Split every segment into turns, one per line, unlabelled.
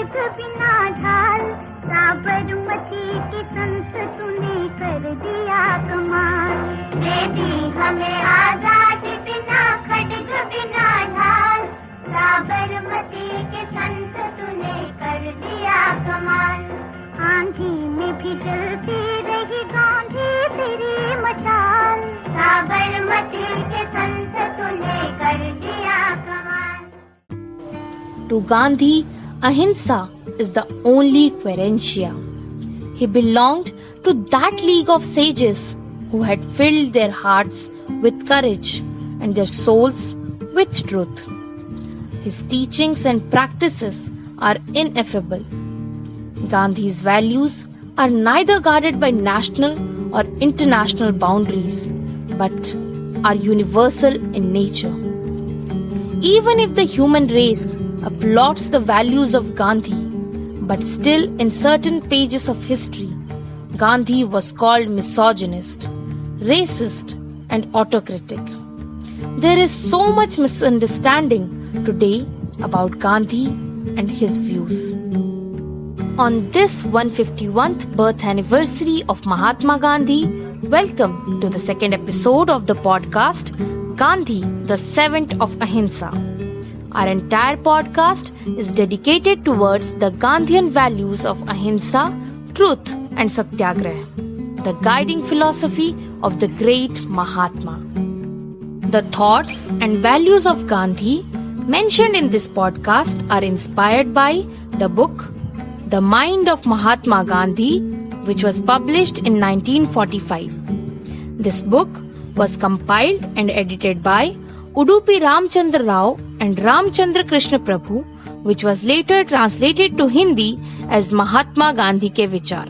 खड्ग बिना ढाल, साबरमती के संत तूने कर दिया कमाल। दे दी हमें आजादी बिना खड्ग बिना ढाल, साबरमती के संत तूने कर दिया कमाल। आंधी में भी जलती रही गांधी तेरी मशाल, साबरमती के संत तूने कर दिया कमाल।
To Gandhi, ahimsa is the only querentia. He belonged to that league of sages who had filled their hearts with courage and their souls with truth. His teachings and practices are ineffable. Gandhi's values are neither guarded by national or international boundaries, but are universal in nature. Even if the human race applauds the values of Gandhi, but still in certain pages of history, Gandhi was called misogynist, racist and autocratic. There is so much misunderstanding today about Gandhi and his views. On this 151st birth anniversary of Mahatma Gandhi, welcome to the second episode of the podcast, Gandhi, the Seventh of Ahimsa. Our entire podcast is dedicated towards the Gandhian values of ahimsa, truth and satyagraha, the guiding philosophy of the great Mahatma. The thoughts and values of Gandhi mentioned in this podcast are inspired by the book The Mind of Mahatma Gandhi, which was published in 1945. This book was compiled and edited by Udupi Ramchandra Rao and Ramchandra Krishna Prabhu, which was later translated to Hindi as Mahatma Gandhi Ke Vichar.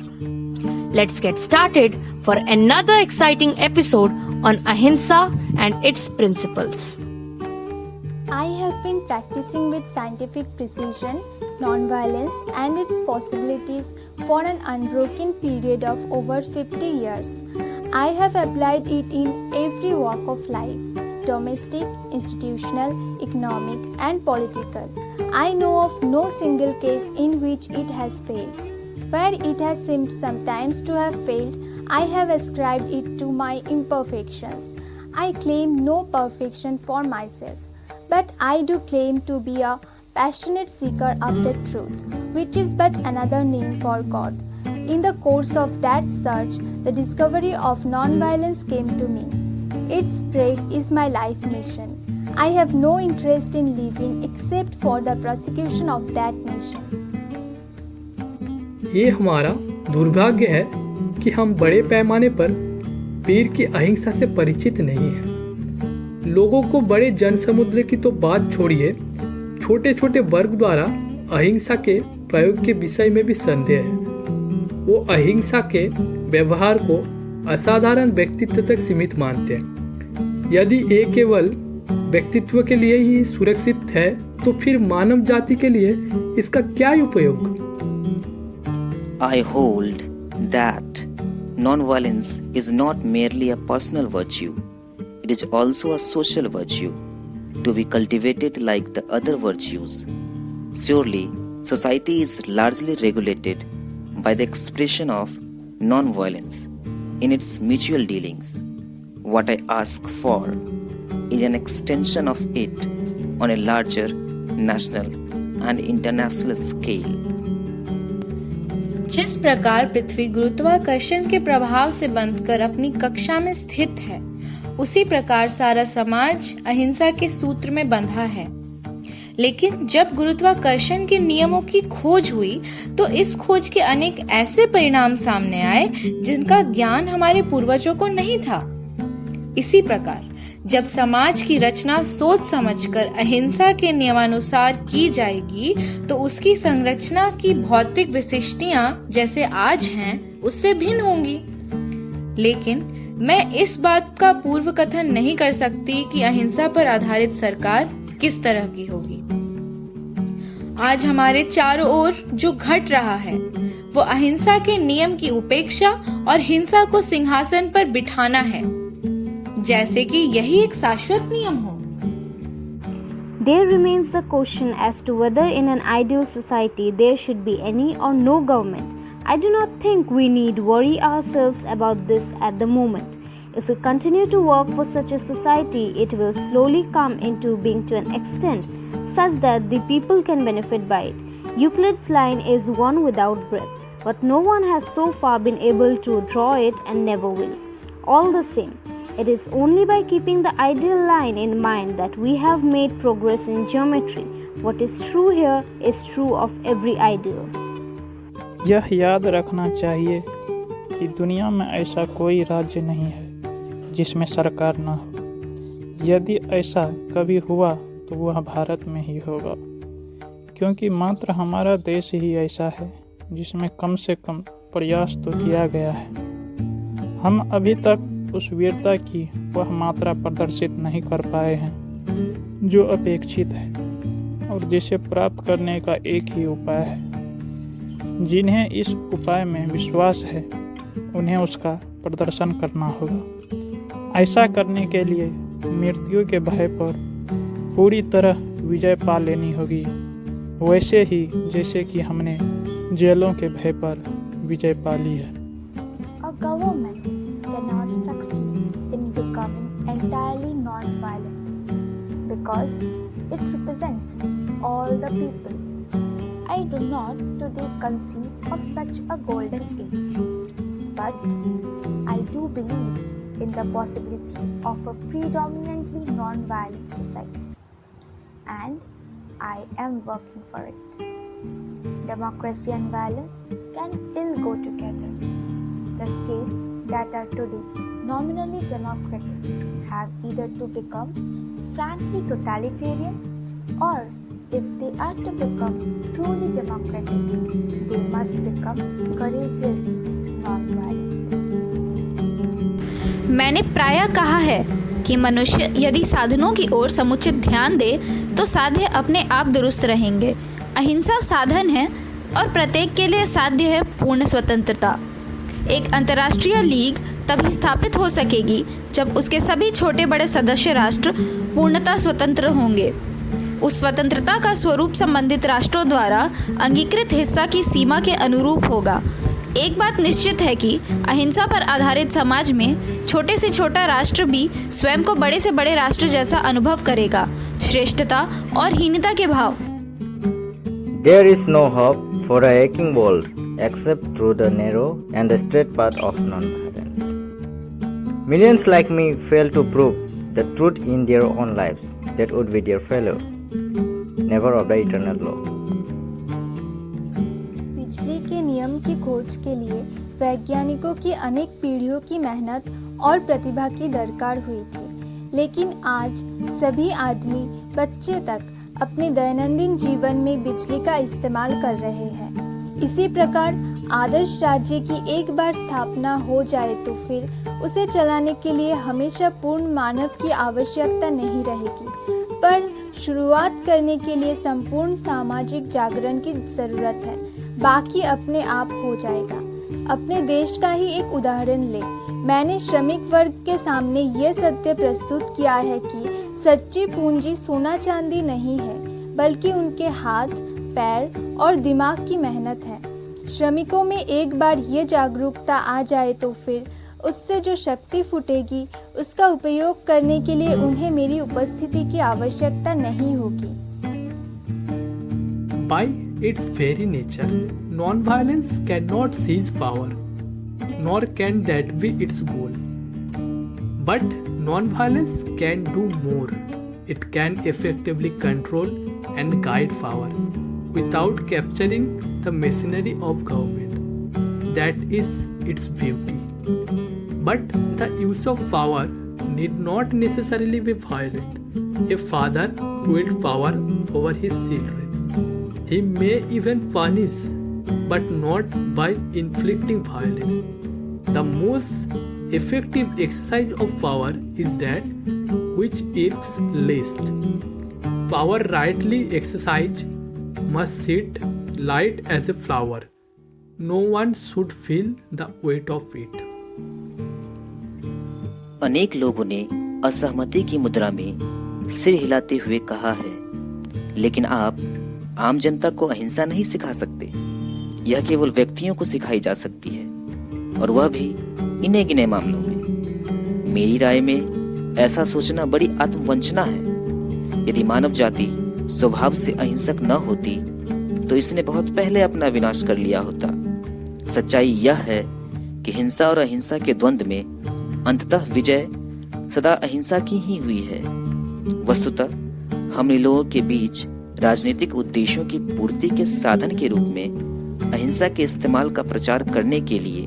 Let's get started for another exciting episode on ahimsa and its principles.
I have been practicing with scientific precision, non-violence and its possibilities for an unbroken period of over 50 years. I have applied it in every walk of life, domestic, institutional, economic and political. I know of no single case in which it has failed. Where it has seemed sometimes to have failed, I have ascribed it to my imperfections. I claim no perfection for myself, but I do claim to be a passionate seeker after truth, which is but another name for God. In the course of that search, the discovery of non-violence came to me. Its spread is my life mission. I have no interest in living except for the prosecution of that mission.
ये हमारा दुर्भाग्य है कि हम बड़े पैमाने पर वीर की अहिंसा से परिचित नहीं हैं। लोगों को बड़े जनसमुद्र की तो बात छोड़िए, छोटे छोटे वर्ग द्वारा अहिंसा के प्रयोग के विषय में भी संदेह है। वो अहिंसा के व्यवहार को असाधारण व्यक्तित्व तक सीमित मानते हैं। यदि ये केवल व्यक्तित्व के लिए ही सुरक्षित है, तो फिर मानव जाति के लिए इसका क्या उपयोग?
I hold that non-violence is not merely a personal virtue. It is also a social virtue, to be cultivated like the other virtues. Surely, society is largely regulated by the expression of non-violence in its mutual dealings. What I ask for is an extension of it on a larger national and international scale.
जिस प्रकार पृथ्वी गुरुत्वाकर्षण के प्रभाव से बंधकर अपनी कक्षा में स्थित है, उसी प्रकार सारा समाज अहिंसा के सूत्र में बंधा है। लेकिन जब गुरुत्वाकर्षण के नियमों की खोज हुई, तो इस खोज के अनेक ऐसे परिणाम सामने आए जिनका ज्ञान हमारे पूर्वजों को नहीं था। इसी प्रकार जब समाज की रचना सोच समझकर अहिंसा के नियमानुसार की जाएगी, तो उसकी संरचना की भौतिक विशिष्टियां जैसे आज हैं, उससे भिन्न होंगी। लेकिन मैं इस बात का पूर्व कथन नहीं कर सकती कि अहिंसा पर आधारित सरकार किस तरह की होगी। आज हमारे चारों ओर जो घट रहा है, वो अहिंसा के नियम की उपेक्षा और हिंसा को सिंहासन पर बिठाना है, जैसे कि यही एक शाश्वत नियम हो।
There remains the question as to whether in an ideal society there should be any or no government. I do not think we need worry ourselves about this at the moment. If we continue to work for such a society, it will slowly come into being to an extent such that the people can benefit by it. Euclid's line is one without breadth, but no one has so far been able to draw it and never will. All the same, it is only by keeping the ideal line in mind that we have made progress in geometry. What is true here is true of every ideal.
यह याद रखना चाहिए कि दुनिया में ऐसा कोई राज्य नहीं है जिसमें सरकार न हो। यदि ऐसा कभी हुआ तो वह भारत में ही होगा, क्योंकि मात्र हमारा देश ही ऐसा है जिसमें कम से कम प्रयास तो किया गया है। हम अभी तक उस वीरता की वह मात्रा प्रदर्शित नहीं कर पाए हैं जो अपेक्षित है और जिसे प्राप्त करने का एक ही उपाय है। जिन्हें इस उपाय में विश्वास है उन्हें उसका प्रदर्शन करना होगा। ऐसा करने के लिए मृत्यु के भय पर पूरी तरह विजय पा लेनी होगी, वैसे ही जैसे कि हमने जेलों के भय पर विजय पा ली है।
A government cannot succeed in becoming entirely non-violent because it represents all the people. I do not today conceive of such a golden age, but I do believe in the possibility of a predominantly non-violent society, and I am working for it. Democracy and violence can ill go together. The states that are today nominally democratic have either to become frankly totalitarian, or if they are to become truly democratic, they must become courageously non-violent.
मैंने प्रायः कहा है कि मनुष्य यदि साधनों की ओर समुचित ध्यान दे तो साध्य अपने आप दुरुस्त रहेंगे। अहिंसा साधन है और प्रत्येक के लिए साध्य है पूर्ण स्वतंत्रता। एक अंतर्राष्ट्रीय लीग तभी स्थापित हो सकेगी जब उसके सभी छोटे बड़े सदस्य राष्ट्र पूर्णतः स्वतंत्र होंगे। उस स्वतंत्रता का स्वरूप संबंधित राष्ट्रों द्वारा अंगीकृत हिस्सा की सीमा के अनुरूप होगा। एक बात निश्चित है कि अहिंसा पर आधारित समाज में छोटे से छोटा राष्ट्र भी स्वयं को बड़े से बड़े राष्ट्र जैसा अनुभव करेगा, श्रेष्ठता और हीनता के भाव।
There is no hope for a aching world except through the narrow and the straight path of non-violence. Millions like me fail to prove the truth in their own lives. That would be their failure, never of the eternal law.
बिजली के नियम की खोज के लिए वैज्ञानिकों की अनेक पीढ़ियों की मेहनत और प्रतिभा की दरकार हुई थी, लेकिन आज सभी आदमी बच्चे तक अपने दैनंदिन जीवन में बिजली का इस्तेमाल कर रहे हैं। इसी प्रकार आदर्श राज्य की एक बार स्थापना हो जाए तो फिर उसे चलाने के लिए हमेशा पूर्ण मानव की आवश्यकता नहीं रहेगी, पर शुरुआत करने के लिए संपूर्ण सामाजिक जागरण की ज़रूरत है। बाकी अपने आप हो जाएगा। अपने देश का ही एक उदाहरण ले। मैंने श्रमिक वर्ग के सामने ये सत्य प्रस्तुत किया है कि सच्ची पूंजी सोना चांदी नहीं है, बल्कि उनके हाथ, पैर और दिमाग की मेहनत है। श्रमिकों में एक बार ये जागरूकता आ जाए तो फिर उससे जो शक्ति फूटेगी उसका उपयोग करने के लिए उन्हें मेरी उपस्थिति की आवश्यकता नहीं होगी।
By its very nature, non-violence cannot seize power, nor can that be its goal. But non-violence can do more. It can effectively control and guide power without capturing the machinery of government. That is its beauty. But the use of power need not necessarily be violent. A father wields power over his children. He may even punish, but not by inflicting violence. The most effective exercise of power is that which irks least. Power rightly exercised must sit light as a flower. No one should feel the weight of it.
अनेक लोगों ने असहमति की मुद्रा में सिर हिलाते हुए कहा है लेकिन आप आम जनता को अहिंसा नहीं सिखा सकते। यह केवल व्यक्तियों को सिखाई जा सकती है, और वह भी इन्हीं गिने मामलों में। मेरी राय में ऐसा सोचना बड़ी आत्मवंचना है। यदि मानव जाति स्वभाव से अहिंसक न होती तो इसने बहुत पहले अपना विनाश कर लिया होता। सच्चाई यह है कि हिंसा और अहिंसा के द्वंद्व में अंततः विजय सदा अहिंसा की ही हुई है। वस्तुतः हमने लोगों के बीच राजनीतिक उद्देश्यों की पूर्ति के साधन के रूप में अहिंसा के इस्तेमाल का प्रचार करने के लिए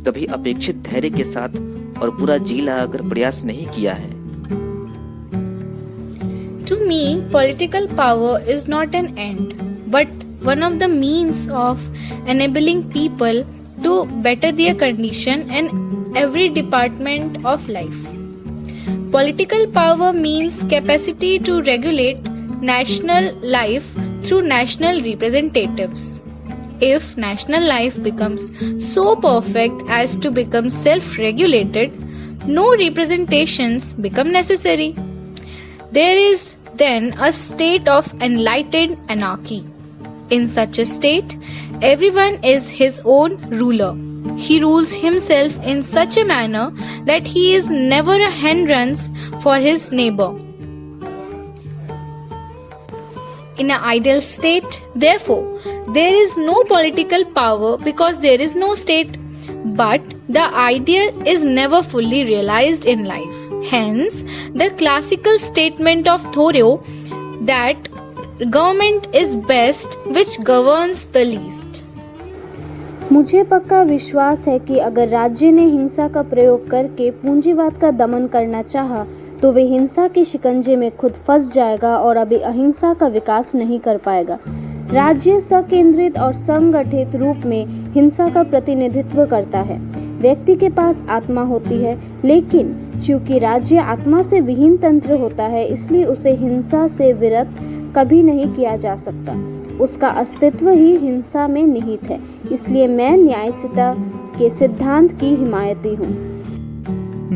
कभी अपेक्षित धैर्य के साथ और पूरा जी लगाकर प्रयास नहीं किया है।
To me, political power is not an end, but one of the means of enabling people to better their condition in every department of life. Political power means capacity to regulate national life through national representatives. If national life becomes so perfect as to become self-regulated, no representations become necessary. There is then a state of enlightened anarchy. In such a state, everyone is his own ruler. He rules himself in such a manner that he is never a hindrance for his neighbor. In an ideal state, therefore, there is no political power because there is no state. But the ideal is never fully realized in life. Hence, the classical statement of Thoreau that government is best which governs the least.
मुझे पक्का विश्वास है कि अगर राज्य ने हिंसा का प्रयोग करके पूंजीवाद का दमन करना चाहा, तो वे हिंसा के शिकंजे में खुद फंस जाएगा और अभी अहिंसा का विकास नहीं कर पाएगा। राज्य सकेंद्रित और संगठित रूप में हिंसा का प्रतिनिधित्व करता है। व्यक्ति के पास आत्मा होती है, लेकिन चूंकि राज्य आत्मा से विहीन तंत्र होता है, इसलिए उसे हिंसा से विरत कभी नहीं किया जा सकता। उसका अस्तित्व ही हिंसा में निहित है। इसलिए मैं न्यायिकता के सिद्धांत की हिमायती हूँ।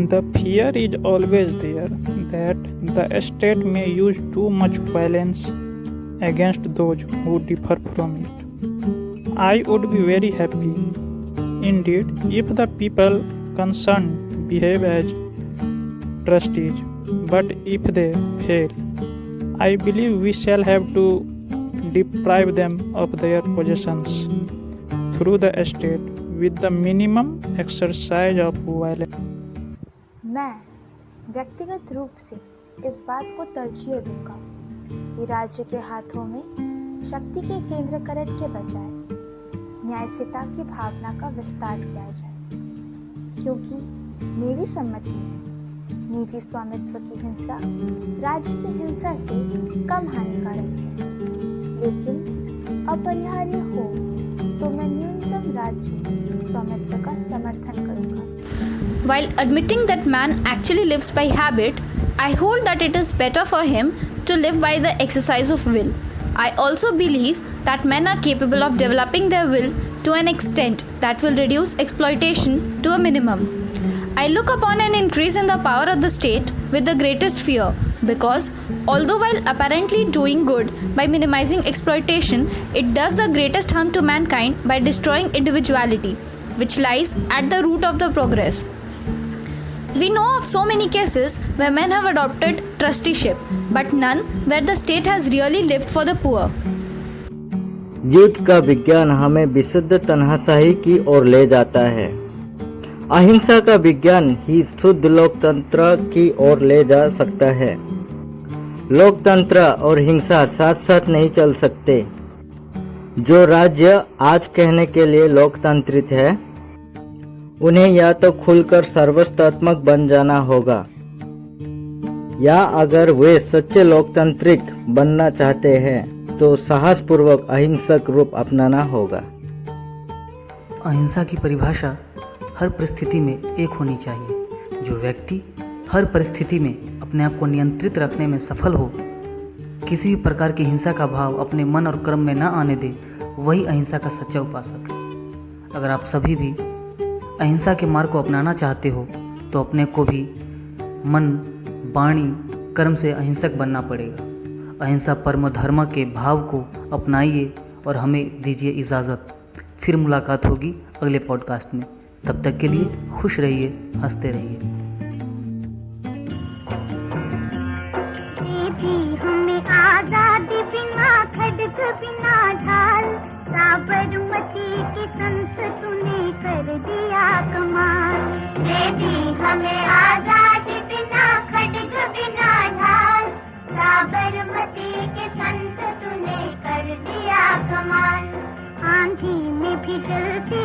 The fear is always there that the state may use too much violence against those who differ from it. I would be very happy indeed if the people concerned behave as trustees, but if they fail, I believe we shall have to deprive them of their possessions through the state with the minimum exercise of violence.
मैं व्यक्तिगत रूप से इस बात को तरजीह दूंगा कि राज्य के हाथों में शक्ति के केंद्रीकरण के बजाय न्यायिकता की भावना का विस्तार किया जाए, क्योंकि मेरी सम्मति में निजी स्वामित्व की हिंसा राज्य की हिंसा से कम हानिकारक है। लेकिन अपरिहार्य हो तो मैं न्यूनतम राज्य स्वामित्व का समर्थन करूंगा।
While admitting that man actually lives by habit, I hold that it is better for him to live by the exercise of will. I also believe that men are capable of developing their will to an extent that will reduce exploitation to a minimum. I look upon an increase in the power of the state with the greatest fear, because although while apparently doing good by minimizing exploitation, it does the greatest harm to mankind by destroying individuality, which lies at the root of the progress. We know of so many cases where men have adopted trusteeship, but none where the state has really lived for the poor.
युद्ध का विज्ञान हमें विशुद्ध तन्हाशाही की ओर ले जाता है। अहिंसा का विज्ञान ही शुद्ध लोकतंत्र की ओर ले जा सकता है। लोकतंत्र और हिंसा साथ साथ नहीं चल सकते। जो राज्य आज कहने के लिए लोकतांत्रिक है, उन्हें या तो खुलकर सर्वस्वात्मक बन जाना होगा, या अगर वे सच्चे लोकतांत्रिक बनना चाहते हैं तो साहसपूर्वक अहिंसक रूप अपनाना होगा।
अहिंसा की परिभाषा हर परिस्थिति में एक होनी चाहिए। जो व्यक्ति हर परिस्थिति में अपने आप को नियंत्रित रखने में सफल हो, किसी भी प्रकार की हिंसा का भाव अपने मन और कर्म में न आने दे, वही अहिंसा का सच्चा उपासक है। अगर आप सभी भी अहिंसा के मार्ग को अपनाना चाहते हो तो अपने को भी मन, वाणी, कर्म से अहिंसक बनना पड़ेगा। अहिंसा परम धर्म के भाव को अपनाइए और हमें दीजिए इजाज़त। फिर मुलाकात होगी अगले पॉडकास्ट में। तब तक के लिए खुश रहिए, हंसते रहिए।
हमें आजादी बिना खड्ग बिना ढाल, साबरमती के संत तूने कर दिया कमाल। दे दी हमें आजादी बिना खड्ग बिना ढाल, साबरमती के संत तूने कर दिया कमाल। आंधी में भी जलती